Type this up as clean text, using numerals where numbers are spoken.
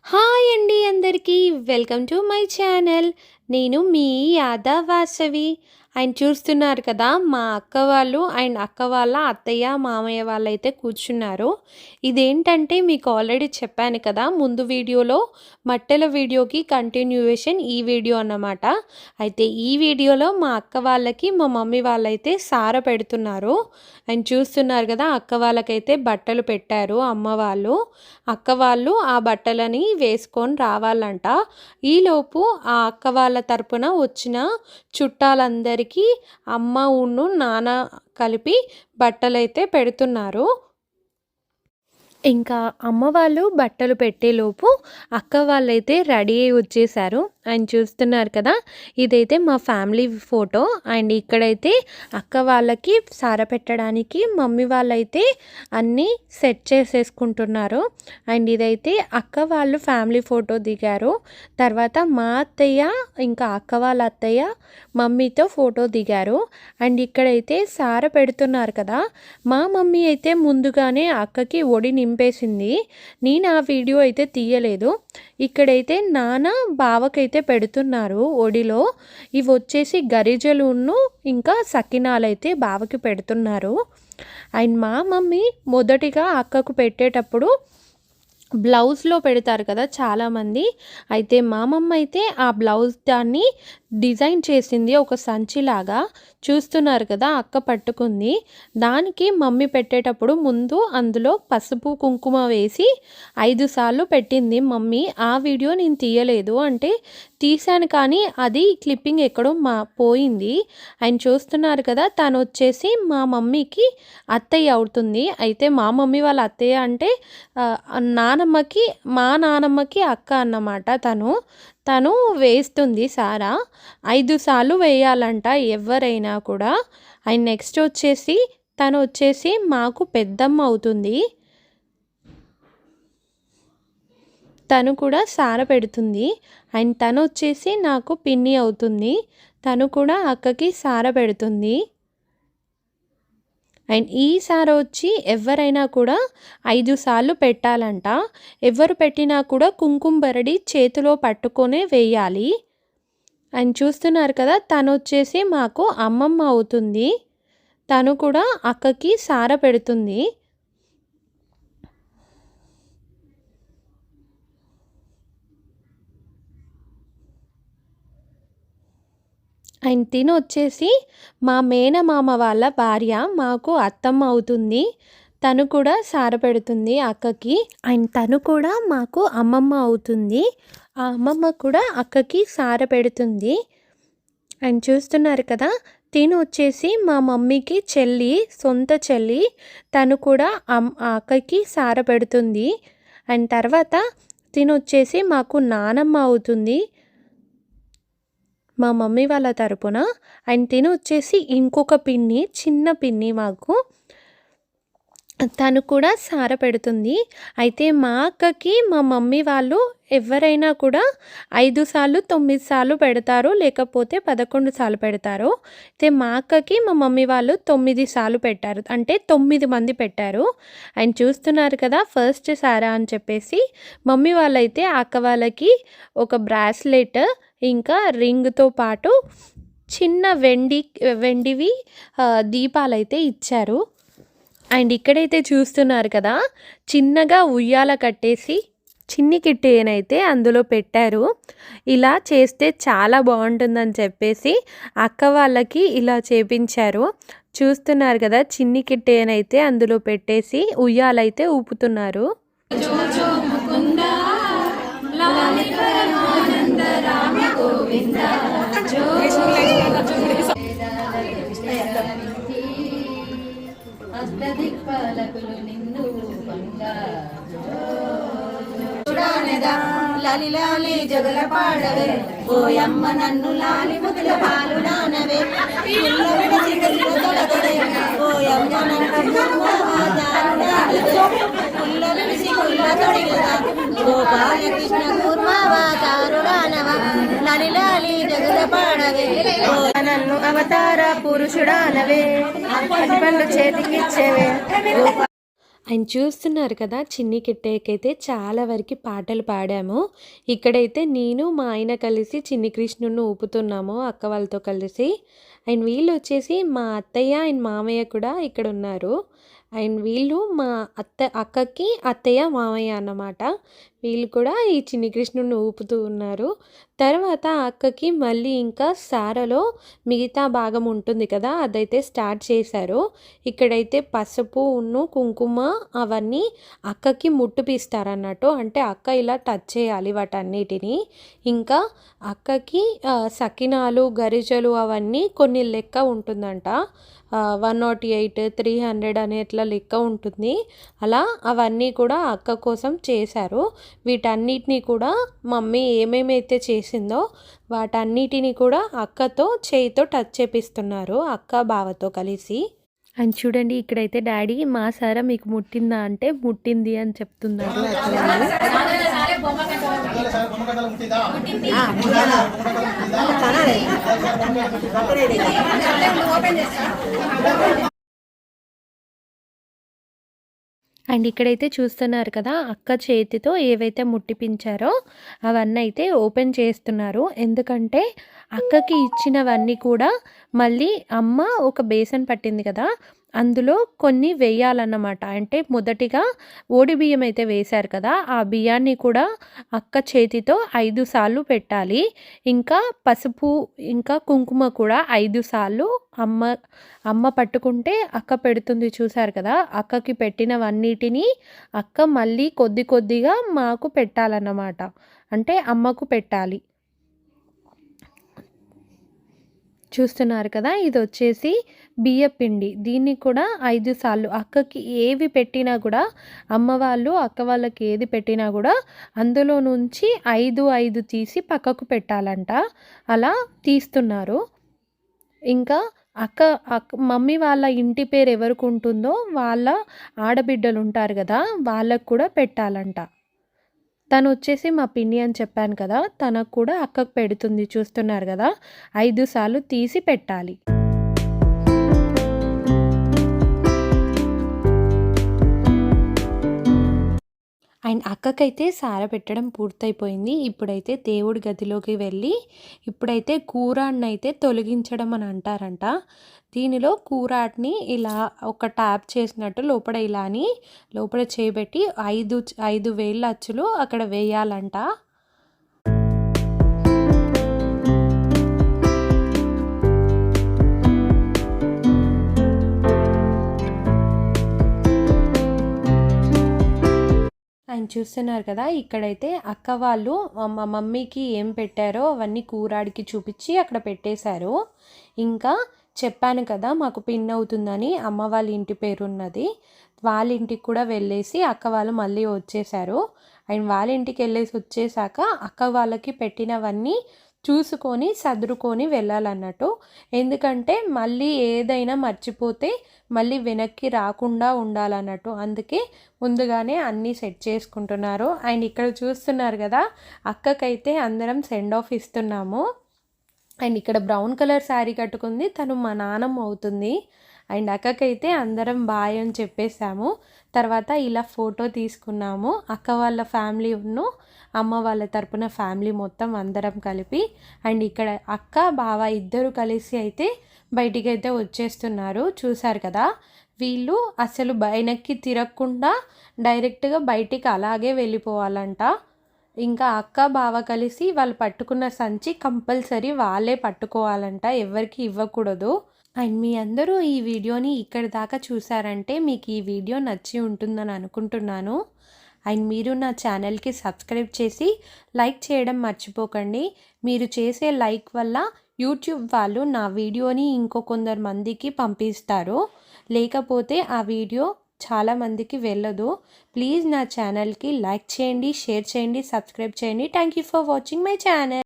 Hi అండి అందరికీ welcome to my channel. నేను మీ యాదవ్ వాసవి. ఆయన చూస్తున్నారు కదా, మా అక్క వాళ్ళు అండ్ అక్క వాళ్ళ అత్తయ్య మామయ్య వాళ్ళైతే కూర్చున్నారు. ఇదేంటంటే మీకు ఆల్రెడీ చెప్పాను కదా ముందు వీడియోలో, మట్టెల వీడియోకి కంటిన్యూయేషన్ ఈ వీడియో అన్నమాట. అయితే ఈ వీడియోలో మా అక్క వాళ్ళకి మా మమ్మీ వాళ్ళైతే సార పెడుతున్నారు. అండ్ చూస్తున్నారు కదా, అక్క వాళ్ళకైతే బట్టలు పెట్టారు అమ్మ వాళ్ళు. అక్క వాళ్ళు ఆ బట్టలని వేసుకొని రావాలంట. ఈలోపు ఆ అక్క వాళ్ళ తరపున వచ్చిన చుట్టాలందరికీ అమ్మ ఉన్ను నాన్న కలిపి బట్టలైతే పెడుతున్నారు. ఇంకా అమ్మ వాళ్ళు బట్టలు పెట్టేలోపు అక్క వాళ్ళైతే రెడీ అయ్యి వచ్చేసారు. అండ్ చూస్తున్నారు కదా, ఇదైతే మా ఫ్యామిలీ ఫోటో. అండ్ ఇక్కడైతే అక్క వాళ్ళకి సార పెట్టడానికి మమ్మీ వాళ్ళైతే అన్నీ సెట్ చేసేసుకుంటున్నారు. అండ్ ఇదైతే అక్క వాళ్ళు ఫ్యామిలీ ఫోటో దిగారు. తర్వాత మా అత్తయ్య ఇంకా అక్క వాళ్ళ అత్తయ్య మమ్మీతో ఫోటో దిగారు. అండ్ ఇక్కడైతే సార పెడుతున్నారు కదా, మా మమ్మీ అయితే ముందుగానే అక్కకి ఒడి నింపేసింది. నేను ఆ వీడియో అయితే తీయలేదు. ఇక్కడైతే నాన్న బావకైతే పెడుతున్నారు ఒడిలో. ఇవి వచ్చేసి గరిజలును ఇంకా సకినాలైతే బావకి పెడుతున్నారు. అండ్ మా మమ్మీ మొదటిగా అక్కకు పెట్టేటప్పుడు బ్లౌజ్లో పెడతారు కదా చాలామంది. అయితే మా మమ్మ అయితే ఆ బ్లౌజ్ దాన్ని డిజైన్ చేసింది ఒక సంచిలాగా. చూస్తున్నారు కదా, అక్క పట్టుకుంది. దానికి మమ్మీ పెట్టేటప్పుడు ముందు అందులో పసుపు కుంకుమ వేసి 5 సార్లు పెట్టింది మమ్మీ. ఆ వీడియో నేను తీయలేదు, అంటే తీశాను కానీ అది క్లిప్పింగ్ ఎక్కడో పోయింది. ఆయన చూస్తున్నారు కదా, తను వచ్చేసి మా మమ్మీకి అత్తయ్య అవుతుంది. అయితే మా మమ్మీ వాళ్ళ అత్తయ్య అంటే నానమ్మకి, మా నానమ్మకి అక్క అన్నమాట. తను వేస్తుంది సారా. 5 సార్లు వేయాలంట ఎవరైనా కూడా. అండ్ నెక్స్ట్ వచ్చేసి తను వచ్చేసి మాకు పెద్దమ్మ అవుతుంది. తను కూడా సార పెడుతుంది. అండ్ తను వచ్చేసి నాకు పిన్ని అవుతుంది. తను కూడా అక్కకి సార పెడుతుంది. అండ్ ఈ సార వచ్చి ఎవరైనా కూడా 5 సార్లు పెట్టాలంట. ఎవరు పెట్టినా కూడా కుంకుమ బరడి చేతిలో పట్టుకొనే వేయాలి. అండ్ చూస్తున్నారు కదా, తను వచ్చేసి మాకు అమ్మమ్మ అవుతుంది. తను కూడా అక్కకి సార పెడుతుంది. అండ్ తిను వచ్చేసి మా మేనమామ వాళ్ళ భార్య, మాకు అత్తమ్మ అవుతుంది. తను కూడా సార పెడుతుంది అక్కకి. అండ్ తను కూడా మాకు అమ్మమ్మ అవుతుంది. ఆ అమ్మమ్మ కూడా అక్కకి సార పెడుతుంది. అండ్ చూస్తున్నారు కదా, తిను వచ్చేసి మా మమ్మీకి చెల్లి, సొంత చెల్లి. తను కూడా అక్కకి సార పెడుతుంది. అండ్ తర్వాత తిను వచ్చేసి మాకు నానమ్మ అవుతుంది మా మమ్మీ వాళ్ళ తరపున. అండ్ తిను వచ్చేసి ఇంకొక పిన్ని, చిన్న పిన్ని మాకు. తను కూడా సార పెడుతుంది. అయితే మా అక్కకి మా మమ్మీ వాళ్ళు ఎవరైనా కూడా 5 సార్లు 9 సార్లు పెడతారు, లేకపోతే 11 సార్లు పెడతారు. అయితే మా అక్కకి మా మమ్మీ వాళ్ళు 9 సార్లు పెట్టారు, అంటే 9 మంది పెట్టారు. అండ్ చూస్తున్నారు కదా, ఫస్ట్ సారా అని చెప్పేసి మమ్మీ వాళ్ళైతే అక్క వాళ్ళకి ఒక బ్రాస్లెట్ ఇంకా రింగ్తో పాటు చిన్న వెండివి దీపాలైతే ఇచ్చారు. అండ్ ఇక్కడైతే చూస్తున్నారు కదా, చిన్నగా ఉయ్యాల కట్టేసి చిన్ని కిట్టేనైతే అందులో పెట్టారు. ఇలా చేస్తే చాలా బాగుంటుందని చెప్పేసి అక్క వాళ్ళకి ఇలా చేపించారు. చూస్తున్నారు కదా, చిన్ని కిట్టేనైతే అందులో పెట్టేసి ఉయ్యాలైతే ఊపుతున్నారు. అష్టదిక్పాలకులు నిన్ను చూడానేదా లాలి లాలి జగల పాడవే, ఓయమ్మ నన్ను లాలి ముద్దుల పాలు నానవే, ఓయమ్మ నన్ను పుల్ల విడిసి పుల్ల తొడిగదా, గోపాలకృష్ణ కూర్మావతారుడానవా, లాలి లాలి జగల పాడవే, నన్ను అవతార పురుషుడానవే, పళ్ళు చేతికిచ్చేవే. ఆయన చూస్తున్నారు కదా, చిన్ని కిట్టయ్యకైతే చాలా వరకు పాటలు పాడాము. ఇక్కడైతే నేను మా ఆయన కలిసి చిన్ని కృష్ణుడిని ఊపుతున్నాము అక్క వాళ్ళతో కలిసి. అండ్ వీళ్ళు వచ్చేసి మా అత్తయ్య అండ్ మామయ్య కూడా ఇక్కడ ఉన్నారు. అండ్ వీళ్ళు మా అక్కకి అత్తయ్య మామయ్య అన్నమాట. వీళ్ళు కూడా ఈ చిన్ని కృష్ణుడిని ఊపుతూ ఉన్నారు. తర్వాత అక్కకి మళ్ళీ ఇంకా సారలో మిగతా భాగం ఉంటుంది కదా, అదైతే స్టార్ట్ చేశారు. ఇక్కడైతే పసుపు కుంకుమ అవన్నీ అక్కకి ముట్టుపిస్తారన్నట్టు. అంటే అక్క ఇలా టచ్ చేయాలి వాటన్నిటిని. ఇంకా అక్కకి సకినాలు గరిజలు అవన్నీ కొన్ని లెక్క ఉంటుందంట. 108 300 అనే ఇట్లా లెక్క ఉంటుంది. అలా అవన్నీ కూడా అక్క కోసం చేశారు. వీటన్నిటిని కూడా మమ్మీ ఏమేమైతే చేసిందో వాటన్నిటిని కూడా అక్కతో చేయితో టచ్ చేపిస్తున్నారు, అక్క బావతో కలిసి. అని చూడండి, ఇక్కడైతే డాడీ మా సారా మీకు ముట్టిందా అంటే ముట్టింది అని చెప్తున్నారు. అండ్ ఇక్కడైతే చూస్తున్నారు కదా, అక్క చేతితో ఏవైతే ముట్టిపించారో అవన్నీ అయితే ఓపెన్ చేస్తున్నారు. ఎందుకంటే అక్కకి ఇచ్చినవన్నీ కూడా మళ్ళీ అమ్మ ఒక బేసన్ పట్టింది కదా, అందులో కొన్ని వేయాలన్నమాట. అంటే మొదటిగా ఓడి బియ్యం అయితే వేశారు కదా, ఆ బియ్యాన్ని కూడా అక్క చేతితో 5 సార్లు పెట్టాలి. ఇంకా పసుపు ఇంకా కుంకుమ కూడా 5 సార్లు అమ్మ పట్టుకుంటే అక్క పెడుతుంది, చూసారు కదా. అక్కకి పెట్టినవన్నిటినీ అక్క మళ్ళీ కొద్ది కొద్దిగా మాకు పెట్టాలన్నమాట. అంటే అమ్మకు పెట్టాలి. చూస్తున్నారు కదా, ఇది వచ్చేసి బియ్యపిండి. దీన్ని కూడా 5 సార్లు అక్కకి ఏవి పెట్టినా కూడా, అమ్మ వాళ్ళు అక్క వాళ్ళకి ఏది పెట్టినా కూడా అందులో నుంచి 5 తీసి పక్కకు పెట్టాలంట. అలా తీస్తున్నారు. ఇంకా మమ్మీ వాళ్ళ ఇంటి పేరు ఎవరికి ఉంటుందో వాళ్ళ ఆడబిడ్డలు ఉంటారు కదా, వాళ్ళకు కూడా పెట్టాలంట. తను వచ్చేసి మా పిన్ని అని చెప్పాను కదా, తనకు కూడా అక్కకు పెడుతుంది. చూస్తున్నారు కదా, 5 సార్లు తీసి పెట్టాలి. అండ్ అక్కకైతే సార పెట్టడం పూర్తయిపోయింది. ఇప్పుడైతే దేవుడి గదిలోకి వెళ్ళి ఇప్పుడైతే కూరాడినైతే తొలగించడం అని అంటారంట. దీనిలో కూరాడిని ఇలా ఒక ట్యాప్ చేసినట్టు లోపల ఇలా అని లోపల చేయబెట్టి 5 వేళ్ళ అచ్చులు అక్కడ వేయాలంట. ఆయన చూస్తున్నారు కదా, ఇక్కడైతే అక్క వాళ్ళు మా మమ్మీకి ఏం పెట్టారో అవన్నీ కూరాడికి చూపించి అక్కడ పెట్టేశారు. ఇంకా చెప్పాను కదా మాకు పిన్ అవుతుందని, అమ్మ వాళ్ళ ఇంటి పేరు ఉన్నది. వాళ్ళ ఇంటికి కూడా వెళ్ళేసి అక్క వాళ్ళు మళ్ళీ వచ్చేసారు. అండ్ వాళ్ళ ఇంటికి వెళ్ళేసి వచ్చేసాక అక్క వాళ్ళకి పెట్టినవన్నీ చూసుకొని సదురుకొని వెళ్ళాలన్నట్టు. ఎందుకంటే మళ్ళీ ఏదైనా మర్చిపోతే మళ్ళీ వెనక్కి రాకుండా ఉండాలన్నట్టు. అందుకే ముందుగానే అన్నీ సెట్ చేసుకుంటున్నారు. అండ్ ఇక్కడ చూస్తున్నారు కదా, అక్కకైతే అందరం సెండ్ ఆఫ్ ఇస్తున్నాము. అండ్ ఇక్కడ బ్రౌన్ కలర్ శారీ కట్టుకుంది, తను మా నాన్నమ్మ అవుతుంది. అండ్ అక్కకైతే అందరం బాయ్ అని చెప్పేసాము. తర్వాత ఇలా ఫోటో తీసుకున్నాము, అక్క వాళ్ళ ఫ్యామిలీ అమ్మ వాళ్ళ తరపున ఫ్యామిలీ మొత్తం అందరం కలిపి. అండ్ ఇక్కడ అక్క బావ ఇద్దరు కలిసి అయితే బయటికి అయితే వచ్చేస్తున్నారు. చూసారు కదా, వీళ్ళు అసలు వెనక్కి తిరగకుండా డైరెక్ట్గా బయటికి అలాగే వెళ్ళిపోవాలంట. ఇంకా అక్క బావ కలిసి వాళ్ళు పట్టుకున్న సంచి కంపల్సరీ వాళ్ళే పట్టుకోవాలంట, ఎవరికి ఇవ్వకూడదు. అండ్ మీ అందరూ ఈ వీడియోని ఇక్కడి దాకా చూసారంటే మీకు ఈ వీడియో నచ్చి ఉంటుందని అనుకుంటున్నాను. అండ్ మీరు నా ఛానల్కి సబ్స్క్రైబ్ చేసి లైక్ చేయడం మర్చిపోకండి. మీరు చేసే లైక్ వల్ల యూట్యూబ్ వాళ్ళు నా వీడియోని కొందరు మందికి పంపిస్తారు, లేకపోతే ఆ వీడియో చాలామందికి వెళ్ళదు. ప్లీజ్ నా ఛానల్కి లైక్ చేయండి, షేర్ చేయండి, సబ్స్క్రైబ్ చేయండి. Thank you for watching my channel.